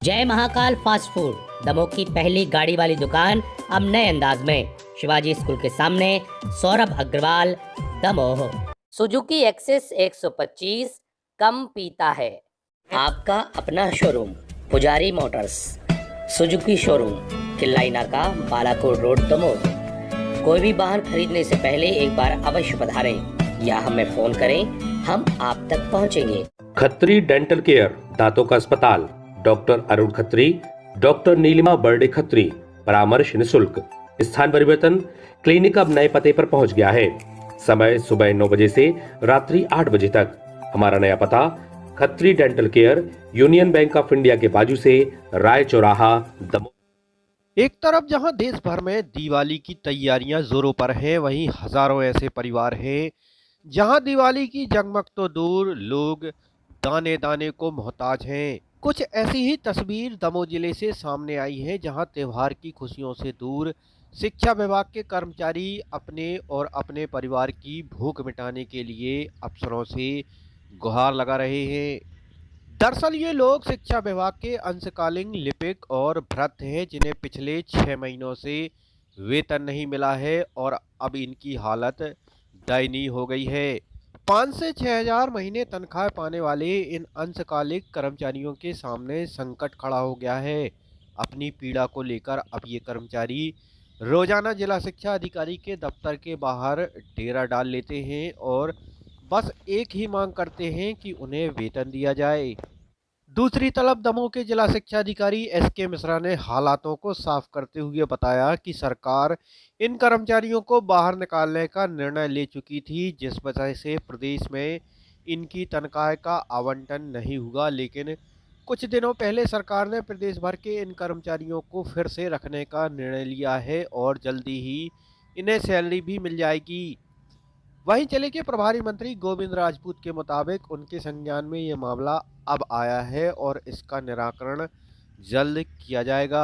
जय Mahakal fast food Damoh की पहली गाड़ी वाली दुकान अब नए अंदाज में शिवाजी स्कूल के सामने। सौरभ अग्रवाल, दमोह। सुजुकी एक्सेस 125 कम पीता है। आपका अपना शोरूम पुजारी मोटर्स, सुजुकी शोरूम, किल्लाई नाका, बालाकोट रोड, दमोह। कोई भी वाहन खरीदने से पहले एक बार अवश्य पधारें या हमें फोन करें, हम आप तक पहुंचेंगे। खत्री डेंटल केयर, दांतों का अस्पताल, डॉक्टर अरुण खत्री, डॉक्टर नीलिमा बर्डे खत्री, परामर्श निःशुल्क। स्थान परिवर्तन, क्लिनिक अब नए पते पर पहुंच गया है। समय सुबह 9 बजे से रात्रि 8 बजे तक। हमारा नया पता, Khatri dental care, union bank of India के बाजू से, राय चौराहा, दमोह। एक तरफ जहां देश भर में दिवाली की तैयारियां जोरों पर हैं, वहीं हजारों ऐसे परिवार हैं जहां दिवाली की जगमग तो दूर, लोग दाने दाने को मोहताज हैं। कुछ ऐसी ही तस्वीर दमोह जिले से सामने आई है, जहां त्योहार की खुशियों से दूर शिक्षा विभाग के कर्मचारी अपने और अपने परिवार की भूख मिटाने के लिए अफसरों से गुहार लगा रहे हैं। दरअसल ये लोग शिक्षा विभाग के अंशकालीन लिपिक और भृत्य हैं, जिन्हें पिछले 6 महीनों से वेतन नहीं मिला है और अब इनकी हालत दयनीय हो गई है। 5 से 6 हजार महीने तनख्वाह पाने वाले इन अंशकालिक कर्मचारियों के सामने संकट खड़ा हो गया है। अपनी पीड़ा को लेकर अब ये कर्मचारी रोजाना जिला शिक्षा अधिकारी के दफ्तर के बाहर डेरा डाल लेते हैं और बस एक ही मांग करते हैं कि उन्हें वेतन दिया जाए। दूसरी तरफ दमोह के जिला शिक्षा अधिकारी एसके मिश्रा ने हालातों को साफ करते हुए बताया कि सरकार इन कर्मचारियों को बाहर निकालने का निर्णय ले चुकी थी, जिस वजह से प्रदेश में इनकी तनख्वाह का आवंटन नहीं हुआ। लेकिन कुछ दिनों पहले सरकार ने प्रदेश भर के इन कर्मचारियों को फिर से रखने का निर्णय लिया है और जल्दी ही इन्हें सैलरी भी मिल जाएगी। वहीं जिले के प्रभारी मंत्री गोविंद राजपूत के मुताबिक उनके संज्ञान में ये मामला अब आया है और इसका निराकरण जल्द किया जाएगा।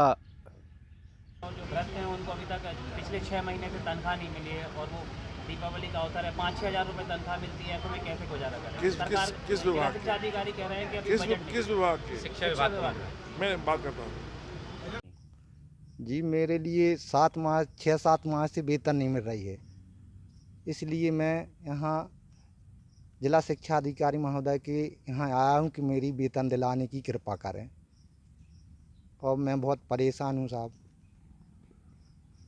और जो ग्रस्त हैं उनको अभी तक पिछले 6 महीने से तनख्वाह नहीं मिली है और वो दीपावली का अवसर है, 5-6 हज़ार रुपये तनख्वाह मिलती है, तो वे कैसे गुजारा करें? किस विभाग शिक्षा अधिकारी कह रहे हैं कि अभी किस बजट नहीं किस है। विभाग के? शिक्षा विभाग मैं बात करता हूँ। जी, मेरे लिए 6-7 माह से वेतन नहीं मिल रही है, इसलिए मैं यहाँ जिला शिक्षा अधिकारी महोदय के यहाँ आया हूँ कि मेरी वेतन दिलाने की कृपा करें। और मैं बहुत परेशान हूँ साहब,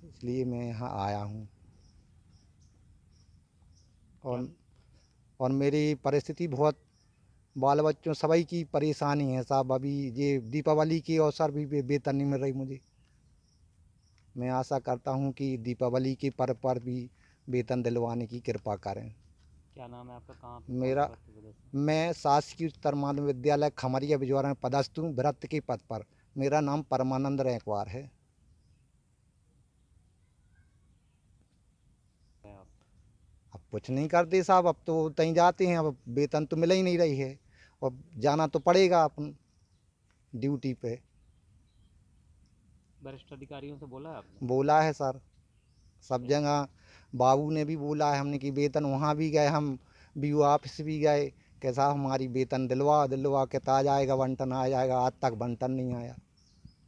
इसलिए मैं यहाँ आया हूँ। और मेरी परिस्थिति बहुत, बाल बच्चों सभी की परेशानी है साहब। अभी ये दीपावली के अवसर भी वेतन नहीं मिल रही मुझे। मैं आशा करता हूँ कि दीपावली के पर्व पर भी वेतन दिलवाने की कृपा करें। क्या नाम है आपका? कहाँ मेरा मैं शासकीय उच्चतर माध्यमिक विद्यालय खमरिया बिजवाड़ा में पदस्थ हूँ, भृत्य के पद पर। मेरा नाम परमानंद रैकवार है। अब कुछ नहीं करते साहब, अब तो कहीं जाते हैं, अब वेतन तो मिल ही नहीं रही है और जाना तो पड़ेगा अपन ड्यूटी पे। वरिष्ठ अधिकारियों से बोला है आपने? बोला है सर, सब जगह बाबू ने भी बोला है हमने कि वेतन, वहाँ भी गए हम, बीओ ऑफिस भी गए कि साहब हमारी वेतन दिलवा के आ जाएगा, बंटन आ जाएगा। आज तक बंटन नहीं आया,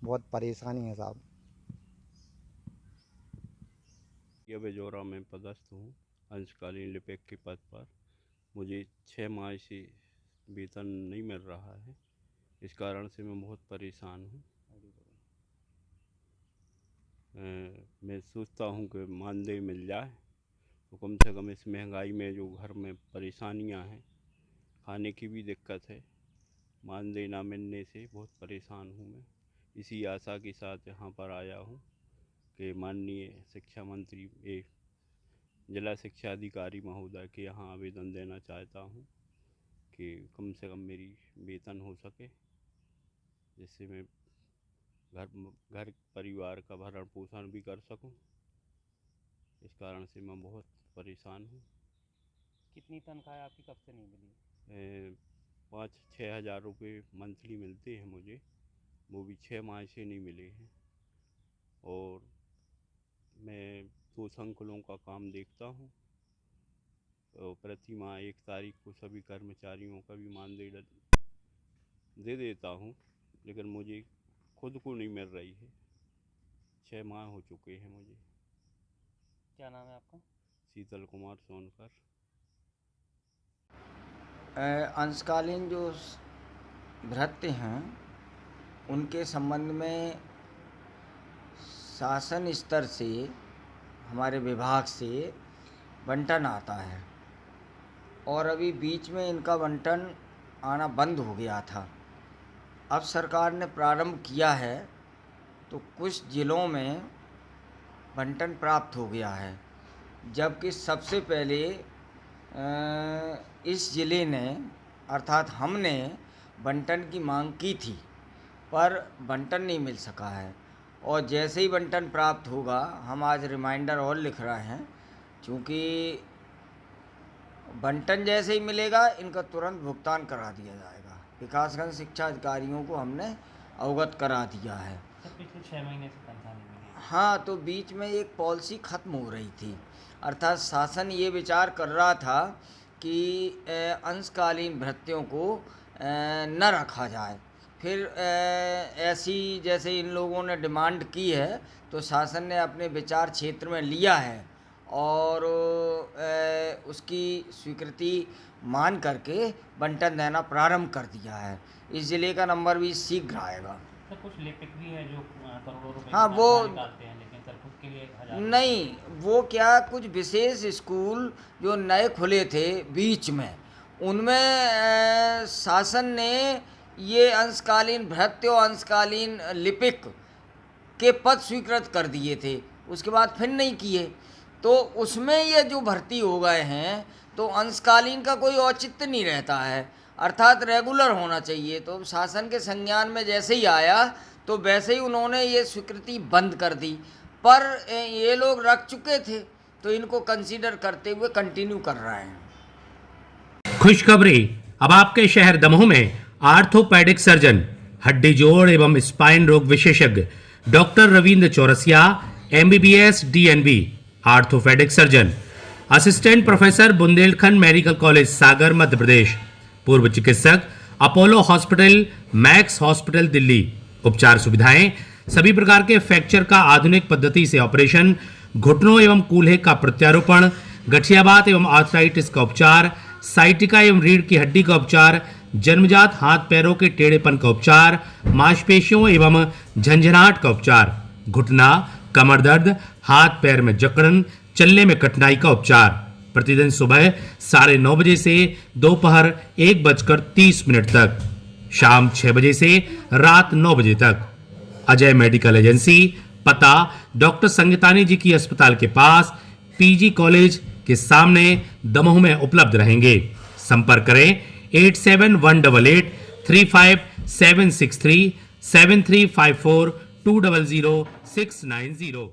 बहुत परेशानी है साहब। ये बिजौरा में पदस्थ हूँ, अंशकालीन लिपिक के पद पर। मुझे 6 माह से वेतन नहीं मिल रहा है, इस कारण से मैं बहुत परेशान हूँ। मैं सोचता हूँ कि मानदेय मिल जाए तो कम से कम इस महंगाई में जो घर में परेशानियाँ हैं, खाने की भी दिक्कत है, मानदेय ना मिलने से बहुत परेशान हूँ मैं। इसी आशा के साथ यहाँ पर आया हूँ कि माननीय शिक्षा मंत्री जिला शिक्षा अधिकारी महोदय के यहाँ आवेदन देना चाहता हूँ कि कम से कम मेरी वेतन हो सके, जिससे मैं घर परिवार का भरण पोषण भी कर सकूं। इस कारण से मैं बहुत परेशान हूँ। कितनी तनख्वाह आपकी कब से नहीं मिली? 5-6 हज़ार रुपये मंथली मिलते हैं मुझे, वो भी 6 माह से नहीं मिले हैं। और मैं 2 संकुलों का काम देखता हूँ और प्रति माह 1 तारीख को सभी कर्मचारियों का भी मानदेय दे देता हूँ, लेकिन मुझे खुद को नहीं मिल रही है। 6 माह हो चुके हैं मुझे। क्या नाम है आपका? शीतल कुमार सोनकर। अंशकालीन जो भृत्य हैं उनके संबंध में शासन स्तर से हमारे विभाग से बंटन आता है और अभी बीच में इनका बंटन आना बंद हो गया था। अब सरकार ने प्रारंभ किया है तो कुछ ज़िलों में बंटन प्राप्त हो गया है, जबकि सबसे पहले इस ज़िले ने अर्थात हमने बंटन की मांग की थी पर बंटन नहीं मिल सका है। और जैसे ही बंटन प्राप्त होगा हम आज रिमाइंडर और लिख रहे हैं, क्योंकि बंटन जैसे ही मिलेगा इनका तुरंत भुगतान करा दिया जाएगा। विकासखंड शिक्षा अधिकारियों को हमने अवगत करा दिया है। पिछले 6 महीने से तनख्वाह नहीं मिली। हाँ, तो बीच में एक पॉलिसी ख़त्म हो रही थी, अर्थात शासन ये विचार कर रहा था कि अंशकालीन भृत्यों को न रखा जाए। फिर ऐसी जैसे इन लोगों ने डिमांड की है तो शासन ने अपने विचार क्षेत्र में लिया है और उसकी स्वीकृति मान करके बंटन देना प्रारंभ कर दिया है। इस ज़िले का नंबर भी शीघ्र आएगा। सर कुछ लिपिक भी है जो करोड़ों रुपए हाँ, की वो तनख्वाह निकालते हैं, लेकिन सर खुद के लिए 1000 नहीं, वो क्या कुछ विशेष स्कूल जो नए खुले थे बीच में, उनमें शासन ने ये अंशकालीन भृत्य और अंशकालीन लिपिक के पद स्वीकृत कर दिए थे, उसके बाद फिर नहीं किए। तो उसमें ये जो भर्ती हो गए हैं तो अंशकालीन का कोई औचित्य नहीं रहता है, अर्थात रेगुलर होना चाहिए। तो शासन के संज्ञान में जैसे ही आया तो वैसे ही उन्होंने ये स्वीकृति बंद कर दी, पर ये लोग रख चुके थे तो इनको कंसीडर करते हुए कंटिन्यू कर रहे हैं। खुशखबरी, अब आपके शहर दमोह में आर्थोपेडिक सर्जन, हड्डी जोड़ एवं स्पाइन रोग विशेषज्ञ doctor Ravindra Chaurasia, MBBS DNB, orthopaedic surgeon, assistant professor, Bundelkhand medical college Sagar Madhya Pradesh, पूर्व चिकित्सक, Apollo hospital, Max hospital Delhi. उपचार सुविधाएं, सभी प्रकार के फ्रैक्चर का आधुनिक पद्धति से ऑपरेशन, घुटनों एवं कूल्हे का प्रत्यारोपण, गठियाबात एवं आर्थराइटिस का उपचार, साइटिका एवं रीढ़ की हड्डी का उपचार, जन्मजात हाथ पैरों के टेढ़ेपन का उपचार, मांसपेशियों एवं झंझनाहट का उपचार, घुटना, कमर दर्द, हाथ पैर में जकड़न, चलने में कठिनाई का उपचार। प्रतिदिन सुबह 9:30 बजे से दोपहर 1:30 तक, शाम 6 बजे से रात 9 बजे तक। अजय मेडिकल एजेंसी, पता डॉक्टर संगीतानी जी की अस्पताल के पास, PG कॉलेज के सामने, दमोह में उपलब्ध रहेंगे। संपर्क करें 8718 35763 7354 200 690।